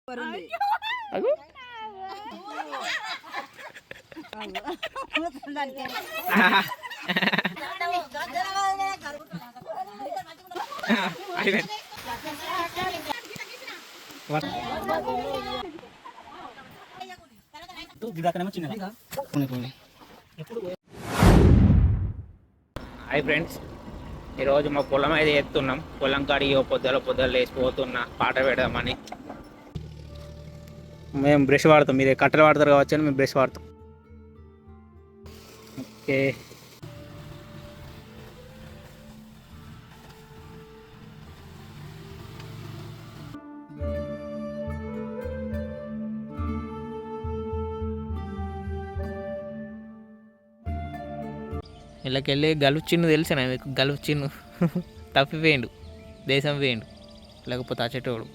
Hi friends, ఈరోజు మా పొలం అయితే ఎత్తున్నాం. పొలం కాడికి పొద్దుల లేచిపోతున్నా పాట పెడదామని. మేము బ్రష్ వాడతాం, మీరు కట్టెలు వాడతారు కావచ్చు అని మేము బ్రష్ వాడతాం. ఓకే, ఇళ్ళకెళ్ళి గలుపు చిన్ను తెలిసిన మీకు? గలుపు చిన్ను తప్పిపోయిండు, దేశం పోయిండు, లేకపోతే అచ్చేటోడు.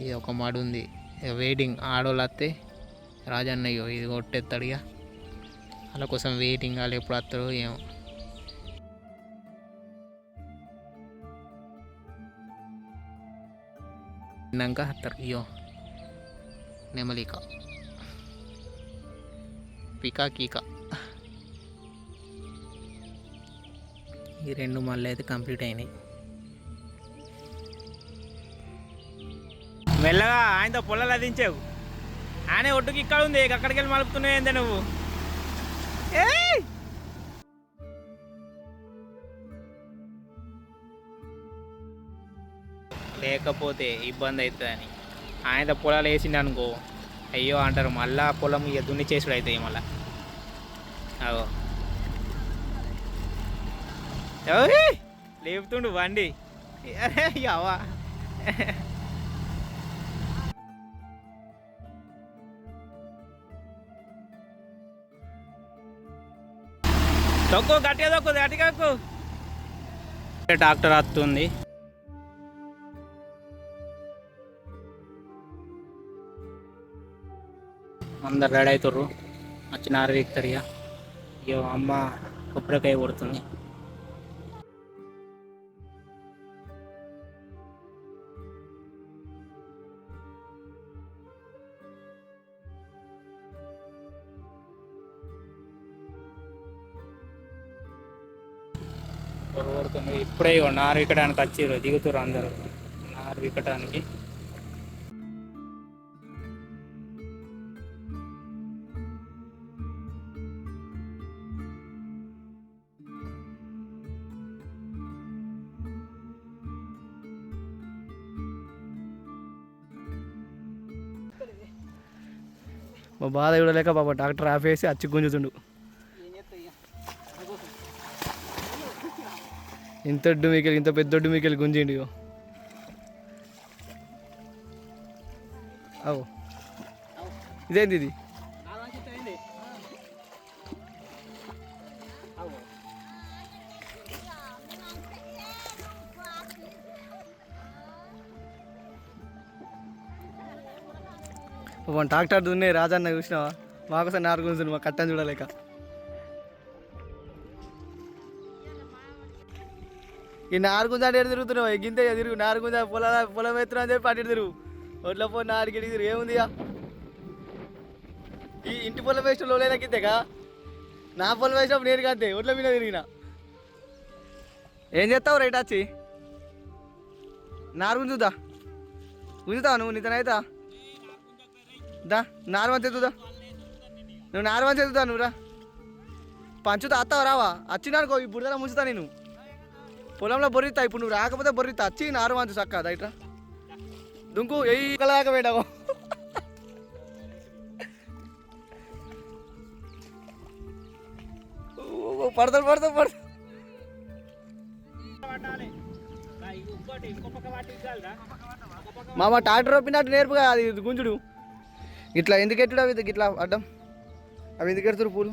ఇది ఒక మడు ఉంది, వెయిటింగ్. ఆడోళ్ళు వస్తే రాజన్నయ్యో ఇది కొట్టేస్తాడు. ఇక వాళ్ళ కోసం వెయిటింగ్. వాళ్ళు ఎప్పుడు వస్తారో ఏమో. తిన్నాక వస్తారు. అయ్యో నెమలిక, పికా కీక. ఈ రెండు మళ్ళీ అయితే కంప్లీట్ అయినాయి. మెల్లగా ఆయనతో పొలాలు అదించావు. ఆయన ఒడ్డుకి ఇక్కడ ఉంది, అక్కడికి వెళ్ళి మలుపుతున్నావు ఏందే నువ్వు? లేకపోతే ఇబ్బంది అవుతుందని ఆయనతో పొలాలు వేసిండు అనుకో, అయ్యో అంటారు. మళ్ళా పొలం ఇక దున్ని చేసుడు అవుతాయి. మళ్ళా అవో లేపుతుండు బండి. అవా తక్కువ గట్టిగా తక్కువ గట్టిగా తక్కువ. ట్రాక్టర్ వస్తుంది. అందరు రెడీ అవుతారు, వచ్చి నారు వీక్తారు. ఇక అయ్యో అమ్మ కొబ్బరికాయ కొడుతుంది. ఇప్పుడే నారు విక్కడానికి వచ్చారు, దిగుతారు అందరూ నారు విక్కడానికి. మా బాధ చూడలేక బాబా డాక్టర్ ఆపేసి అచ్చి గుంజుతుండు. ఇంత మీకెళ్ళి ఇంత పెద్దొడ్డు మీకెళ్ళి గుంజిండు. అవు ఇదేంది ఇది? ట్రాక్టర్ దున్నే రాజన్న చూసినావా? మాకోసం నారు గుంజుండు, మా కట్టని చూడలేక. ఈ నారు గుంజ అంటే తిరుగుతున్నావు, గింతే తిరుగు. నారు గుంజ పొలం ఎత్తున్నా అని చెప్పి అటు తిరుగు. ఒట్ల పో నారుకి తిరుగు. ఏముంది ఇక ఈ ఇంటి పొలం వేసిన లేదా గింతేగా? నా పొలం వేసినప్పుడు నేను అంతే ఒట్ల మీద తిరిగిన. ఏం చేస్తావు రైట్ వచ్చి? నారు గుంజుదా? గుంజుతావు నువ్వు? నీతనైతా దా నారు మంచి ఎత్తుదా. నువ్వు నారు మంచి ఎత్తుదా. నువ్వురా పంచుతా వస్తావు రావా? వచ్చినానుకో ఈ బురదలో ముంచుతా నేను. పొలంలో బొర్రితా. ఇప్పుడు నువ్వు రాకపోతే బొర్రితా. వచ్చి నారు మంచు చక్క దైట్రా దుంకు ఎక్కలాగా పోయినావు. పడతాడు పడతాడు పడతాడు. మామ ట్రాక్టర్ ఒప్పినట్టు నేర్పుగా అది గుంజుడు. ఇట్లా ఎందుకు ఎట్టుడు అవి ఇట్లా అడ్డం? అవి ఎందుకు ఎడుతురు పూలు?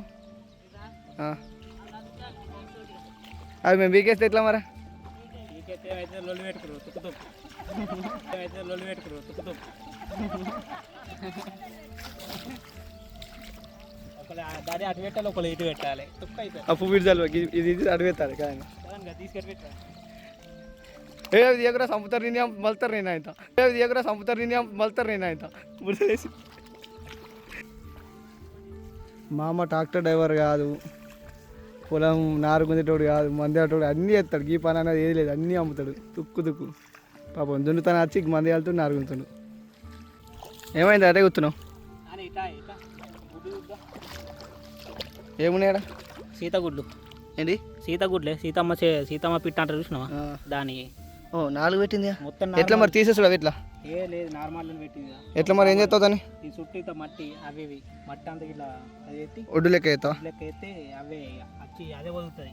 అవి మేము బీకేస్తే ఎట్లా మరి? అటు పెట్టాలి, ఒకళ్ళు ఇటు పెట్టాలి. అప్పు విడిచాలి, ఇది అటు పెట్టాలి కానీ. ఏ దిగరా సంపుతారు నేను మలుతారు నేను ఆయన ఏ దిగరా సంపుతారు నేను మలుతారు నేను ఆయన బుర్రలేసి. మా అమ్మ ట్రాక్టర్ డ్రైవర్ కాదు, పొలం నారు గుంజేటోడు కాదు, మంది ఆటోడు అన్నీ చేస్తాడు. ఈ పని అనేది ఏది లేదు, అన్నీ అమ్ముతాడు. తుక్కు పాపం దున్నుతాను వచ్చి మంది వెళ్తాడు, నారు గుంజుతాడు. ఏమైంది అటే కూర్చున్నావు? ఏమున్నాయా? సీతగుడ్లు. ఏంటి? సీతగుడ్లే, సీతమ్మ పిట్ట అంటారు చూసినావా దానికి. ఓ 4 పెట్టింది మొత్తం. ఎట్లా మరి తీసేసాడు అవి ఎట్లా? ఏ లేదు, నార్మల్ పెట్టింది. ఎట్లా మరి ఏం చేస్తావు దాన్ని? ఈ చుట్టూ ఇట్లా మట్టి అవి మట్టి అంతా ఇట్లా అది ఎత్తి ఒడ్డు లెక్క అవుతావు? లెక్క ఎత్తే అవే వచ్చి అదే వదులుతుంది.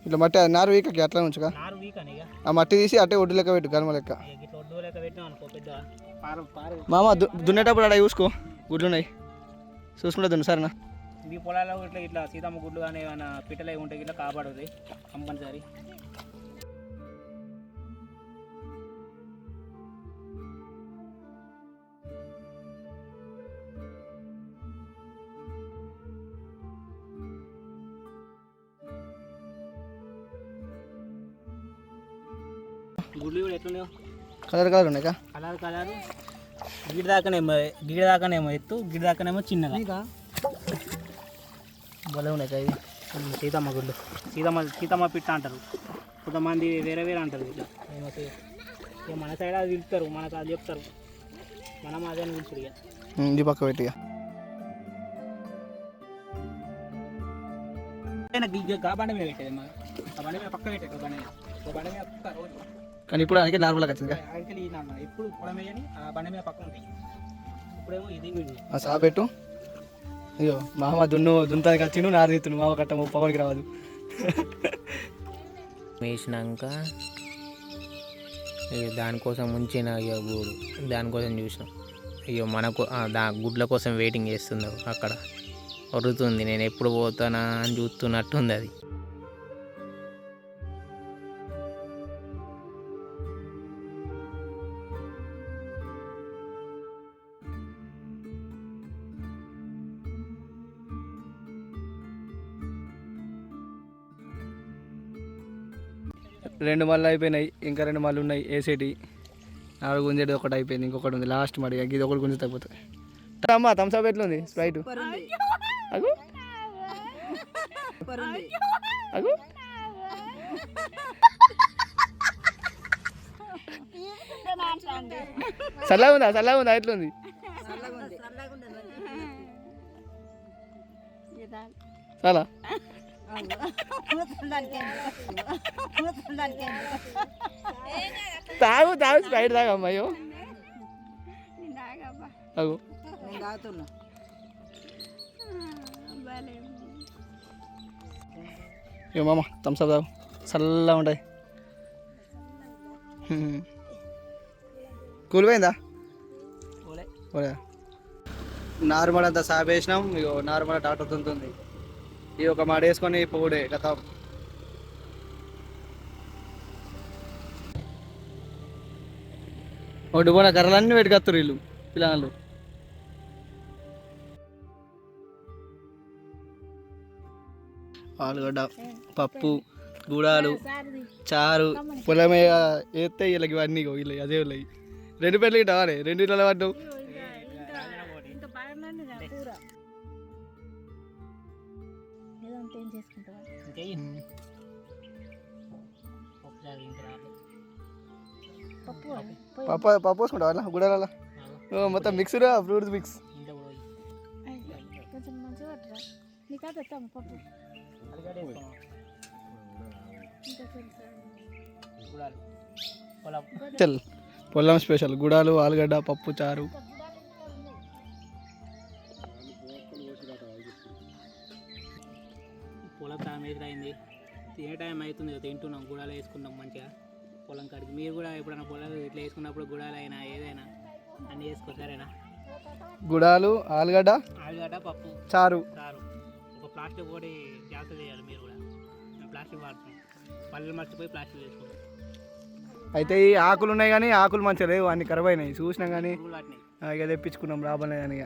ఇట్లా మట్టి నారు వీకకి అట్లా ఉంచుగా నారు వీక్ అని ఆ మట్టి తీసి అట్టే ఒడ్డు లెక్క పెట్టు, గనుమ లెక్క. ఇట్లా ఒడ్డు లెక్క పెట్టినాం అనుకో, పెద్ద పారు. మామ దున్నేటప్పుడు అక్కడ చూసుకో, గుడ్లు ఉన్నాయి చూసుకుంటే దున్ను సరేనా? మీ పొలాల్లో ఇట్లా సీతమ్మ గుడ్లు కానీ ఏమైనా పిట్టలు అవి ఉంటాయి, ఇట్లా కాపాడుతుంది కంపల్సరీ. గుడ్లు కూడా ఎట్లున్నాయో కలర్ ఉన్నాయి కలర్ గిడి దాకానేమో ఎత్తు, గిడి దాకానేమో చిన్నగా భలే ఉన్నాయి. ఇది సీతమ్మ గుడ్లు, సీతమ్మ పిట్ట అంటారు కొంతమంది, వేరే అంటారు ఇట్లా. ఇక మన సైడ్ అది పిలుస్తారు, మనకు అది చెప్తారు, మనం అదే పిలుచుడు. ఇక ఇది పక్క పెట్టి బండి మీద పెట్టేది, బండి మీద పక్క పెట్టేది, బండి మీద పక్క రోజు. కానీ ఇప్పుడు అందుకే నార్మల్గా వచ్చింది ఎప్పుడు పొలం వేయని ఆ బండి మీద పక్క ఉంటాయి. ఇప్పుడేమో ఇది సాపెట్టు. అయ్యో మామ దున్నుతానికి వచ్చిండు, నారు తీస్తుండు. మామ కట్ట పవన్కి రావద్దు. వేసినాక దానికోసం ఉంచిన గూడు, దానికోసం చూసినాం. అయ్యో మనకు గుడ్ల కోసం వెయిటింగ్ చేస్తుంది అక్కడ, వరుతుంది. నేను ఎప్పుడు పోతానా అని చూస్తున్నట్టుంది అది. రెండు మళ్ళీ అయిపోయినాయి, ఇంకా 2 మళ్ళీ ఉన్నాయి వేసేటి. నాలుగు గుంజేది ఒకటి అయిపోయింది, ఇంకొకటి ఉంది లాస్ట్ మరి. ఇది ఒకటి గుంజి తగ్గిపోతుంది. అమ్మా థమ్స్అప్ ఎట్లుంది? స్ప్రైట్ అగు అగు చల్లగా ఉందా ఎట్లుంది? చాలా తాగు స్ప్రైట్ తాగమ్మా. అయ్యో అగు ఏ మామ థమ్స్అప్ తాగు, చల్లగా ఉంటాయి. కూలిపోయిందా? ఓలే నార్మల్ అంతా సాబ్ వేసినాం. ఇగో నార్మల్ టాటర్ తుంటుంది. ఇది ఒక మాడ వేసుకొని పోడే కథ. ఒకటి పోయిన కర్రలన్నీ పెట్టుకొస్తారు వీళ్ళు పిల్లలు. ఆలుగడ్డ, పప్పు, గుడాలు, చారు, పొలమే వేస్తే వీళ్ళకి ఇవన్నీ వీళ్ళు అదే వీళ్ళకి 2 పెళ్ళి గిట్టాలి. 2 ఇళ్ళ పడ్డావు. పప్పు వేసుకుంటావా అలా గుడాల? మొత్తం మిక్స్డ్ ఫ్రూట్స్ మిక్స్. పొలం స్పెషల్ గుడాలు, ఆలుగడ్డ, పప్పు, చారు. పొలం టైం అయింది, తినే టైం అవుతుంది, తింటున్నాం, గుడాలు వేసుకుంటాం మంచిగా పొలం కాడికి. మీరు కూడా ఎప్పుడైనా పొలాలు ఇట్లా వేసుకున్నప్పుడు గుడాలు అయినా ఏదైనా అన్నీ వేసుకోసారేనా? గుడాలు, ఆలుగడ్డ, పప్పు, చారు. ఒక ప్లాస్టిక్ కూడా జాగ్రత్త చేయాలి మీరు కూడా. మేము ప్లాస్టిక్ వాడుతున్నాం, పల్లెలు మర్చిపోయి ప్లాస్టిక్ వేసుకుంటాం. అయితే ఈ ఆకులు ఉన్నాయి కానీ ఆకులు మంచిగా లేవు, అన్ని ఖరాబ్ అయినాయి. చూసినాం కానీ ఇక తెప్పించుకున్నాం రాబోలే అని. ఇక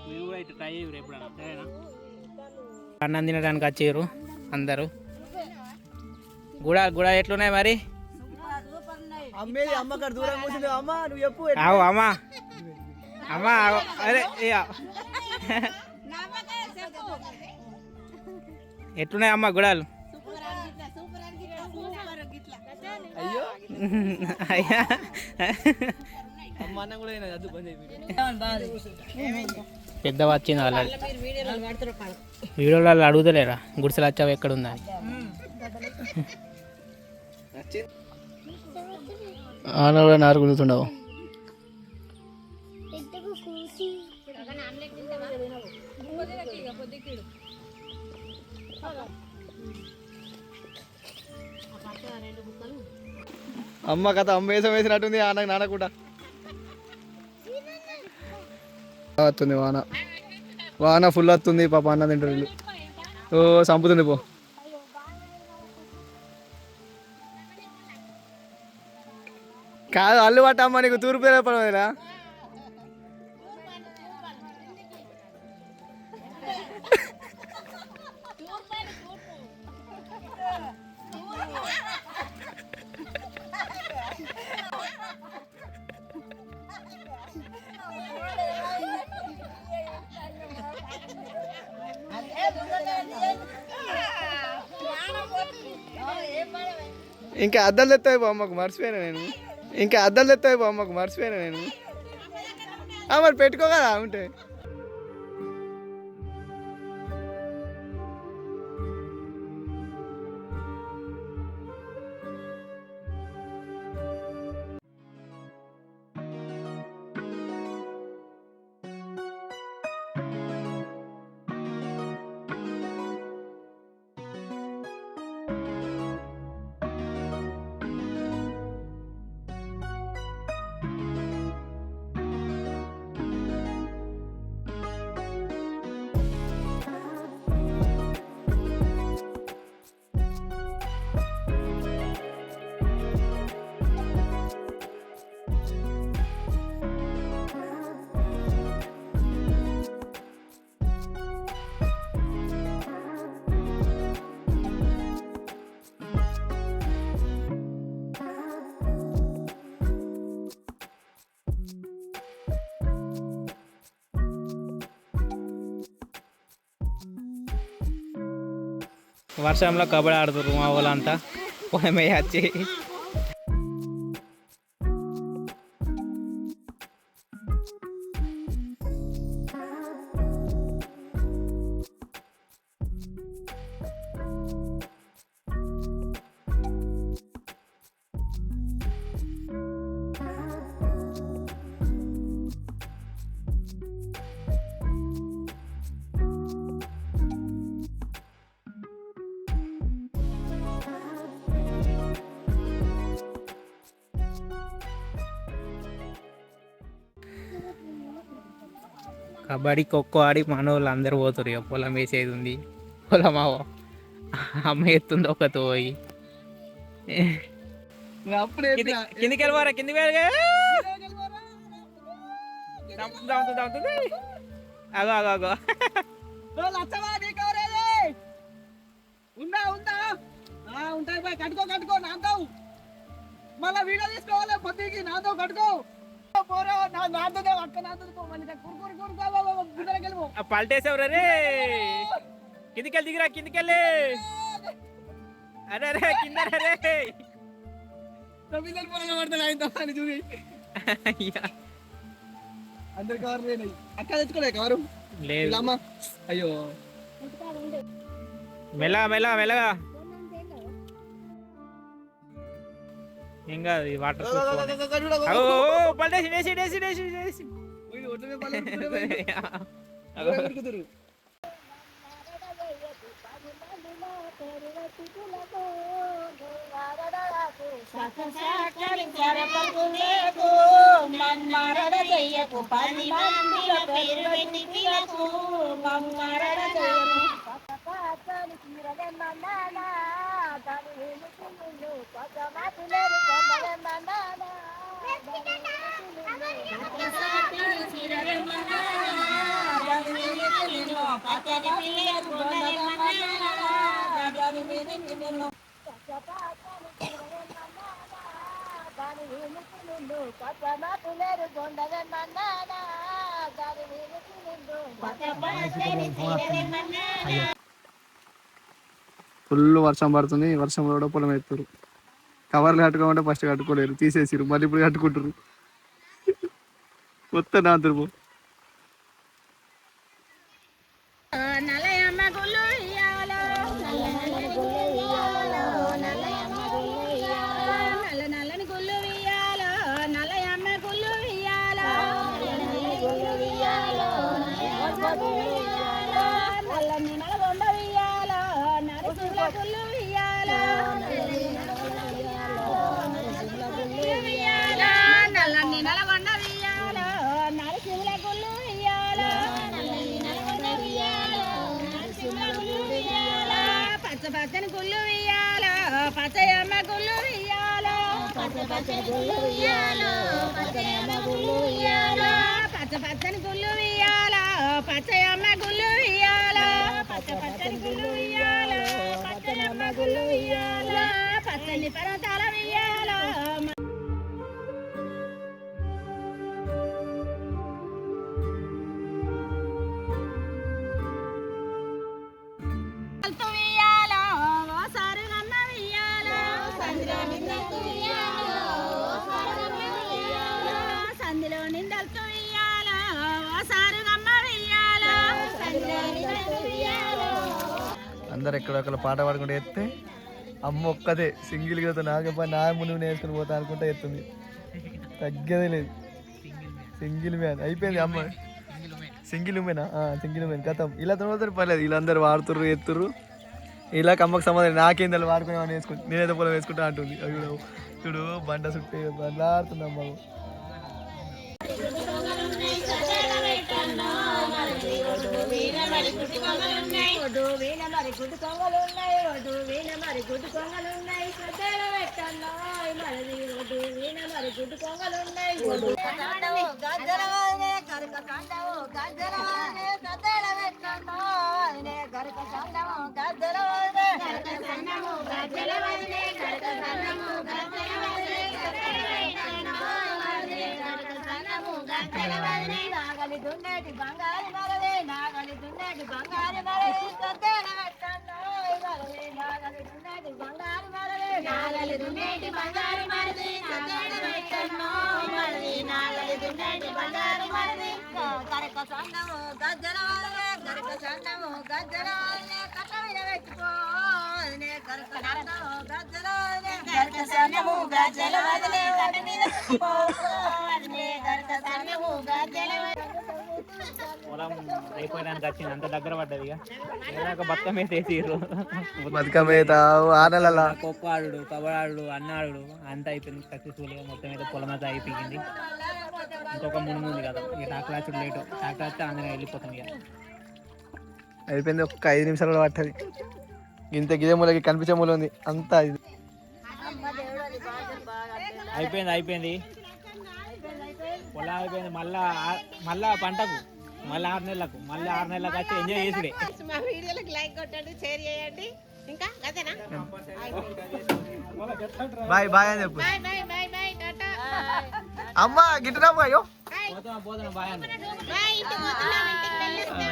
మీరు కూడా ఇట్లా ట్రై చేయరు ఎప్పుడైనా, సరేనా? అన్నం తినడానికి వచ్చారు అందరూ. గుడ ఎట్లున్నాయి మరి? అమ్మేది అమ్మ అక్కడ దూరం కూర్చుంది. అమ్మ నువ్వు చెప్పు. ఆవు అమ్మా అమ్మా అరే ఎట్లున్నాయి అమ్మ గుడాలు? అయ్యో అయ్యా అమ్మ అన్న కూడా అద్దు బంద్ పెద్ద వచ్చింది ఆల్రెడీ. వీడియోలో అడుగుతలేరా గుడిసెలు వచ్చావు ఎక్కడ ఉందా? ఆన కూడా నారు గుంజుతుండవు. అమ్మ కథ అమ్మ వేసం వేసినట్టుంది. ఆనకు నాన్న కూడా వస్తుంది వాన. వాన ఫుల్ వస్తుంది. పాప అన్న తింటారు వీళ్ళు. ఓ చంపుతుంది పో. కాదు అల్లు పట్టమ్మ నీకు తూర్పు పడవదిరా. ఇంకా అద్దాలు తెస్తాయి పో అమ్మకు మర్చిపోయినా నేను. ఇంకా అద్దాలు తెస్తాయి పో అమ్మకు మర్చిపోయినా నేను. మరి పెట్టుకో కదా ఉంటే. వర్షంలో కబడ్డీ ఆడుతున్నారు మా వాళ్ళంతా పొలమే వచ్చి. కబడ్డీ ఖోఖో ఆడి మన వాళ్ళు అందరు పోతారు. ఇక పొలం వేసేది ఉంది. పొలం అమ్మ ఎత్తుంది ఒకతో పోయి కిందికి వెళ్ళిపోరా. కిందికి అగో అగో అగో ఉంటాయి బాయ్. కట్టుకో కట్టుకో నాంతావు. మళ్ళా వీడియో తీసుకోవాలి పొద్దుకి నాతో కట్టుకో. పల్టేసావు రే. కిందికెళ్ళి దిగిరా. కిందికెళ్ళి అరే రే కింద రే. అందరు కవర్ లేనాయి. అక్క తెచ్చుకోలే కవరు లేదు అమ్మ. అయ్యో మెల్లగా మెల్లగా మెల్లగా. ఏం కాదు ఈ వాటర్ పల్టేసి డేసి డేసి డేసి డేసి. ఫుల్ వర్షం పడుతుంది. వర్షం కూడా పొలం ఎత్తురు. కవర్లు కట్టుకోమంటే ఫస్ట్ కట్టుకోలేరు, తీసేసిరు. మళ్ళీ ఇప్పుడు కట్టుకుంటారు. మొత్తం నా దుర్పు పచ్చని గుళ్ళు వియ్యాలో పచ్చయమ్మ గుళ్ళు వియ్యాలో పచ్చని గుళ్ళు వియ్యాలో పచ్చయమ్మ గుళ్ళు వియ్యాలో పచ్చని గుళ్ళు వియ్యాలో పచ్చయమ్మ గుళ్ళు వియ్యాలో పచ్చని గుళ్ళు వియ్యాలో పచ్చయమ్మ గుళ్ళు వియ్యాలో పచ్చని పర్వతాల వియ్యాలో అందరు ఎక్కడొక్కడ పాట పాడుకుంటే ఎత్తే అమ్మ ఒక్కదే సింగిల్గా నాకే పని నా ముందు నేర్చుకుని పోతా అనుకుంటా ఎత్తుంది. తగ్గేదే లేదు. సింగిల్ మ్యాన్ అయిపోయింది. అమ్మ సింగిల్ ఉమెనా? సింగిల్ ఉమెన్ కథం. ఇలా తోడుతారు పర్లేదు. వీళ్ళందరూ వాడుతుర్రు, ఎత్తుర్రు. ఇలా అమ్మకు సంబంధం నాకేం తెలియదు. వాడుకునే వేసుకుంటు నేనైతే పొలం వేసుకుంటా అంటుంది. అవి చూడు బండ చుట్టే బండ్లాడుతుంది అమ్మ. నాగలి దున్నేటి బంగారు మరలే నాగలి దున్నేటి బంగారు మరలే సద్దెల పెట్టన్నో మరలే నాగలి దున్నేటి బంగారు మరలే నాగలి దున్నేటి బంగారు మరలే సద్దెల పెట్టన్నో మరలే నాగలి దున్నేటి బంగారు మరలే కరక సన్నము గజ్జల వరలే కరక సన్నము గజ్జల వరలే కట్టవిన పెట్టుకో నే కరక సన్నము గజ్జల వరలే కరక సన్నము గజ్జల వరలే కట్ట మీద పెట్టుకో నే కరక సన్నము గజ్జల పొలం అయిపోయడానికి వచ్చింది. అంత దగ్గర పడ్డది. ఇక బతుకమ్మ వేసేసిర్రు. బతుకమ్మ ఆనల ఖోఖో ఆడు, కబడ్డీ ఆడు, అన్న ఆడు అంతా అయిపోయింది సక్సెస్ఫుల్గా. మొత్తం అయితే పొలం అంతా అయిపోయింది. ఇంకొక ముందు ఉంది కదా. ఇక ట్రాక్టర్ వచ్చి లేటు. ట్రాక్టర్ వస్తే అందరం వెళ్ళిపోతాం. ఇక అయిపోయింది. ఒక్క 5 నిమిషాలు పట్టది. ఇంత గిదే మూలకి కనిపించే మూల ఉంది అంతా. ఇది అయిపోయింది. పొలం అయిపోయింది. మళ్ళా పంటకు మళ్ళీ 6 నెలలకు మళ్ళీ 6 నెలలకు వచ్చి ఎంజాయ్ చేసుడే. మా వీడియోలకు లైక్ కొట్టండి, షేర్ చేయండి. ఇంకా అదేనా? బాయ్ బాయ్ అని చెప్పు. బాయ్ బాయ్ బాయ్ బాయ్ టాటా. అమ్మ గిట్టరా అయ్యో పోతున్నా బాయ్ అన్న. బాయ్ ఇంటికి పోతున్నాం, ఇంటికి వెళ్ళొస్తాం.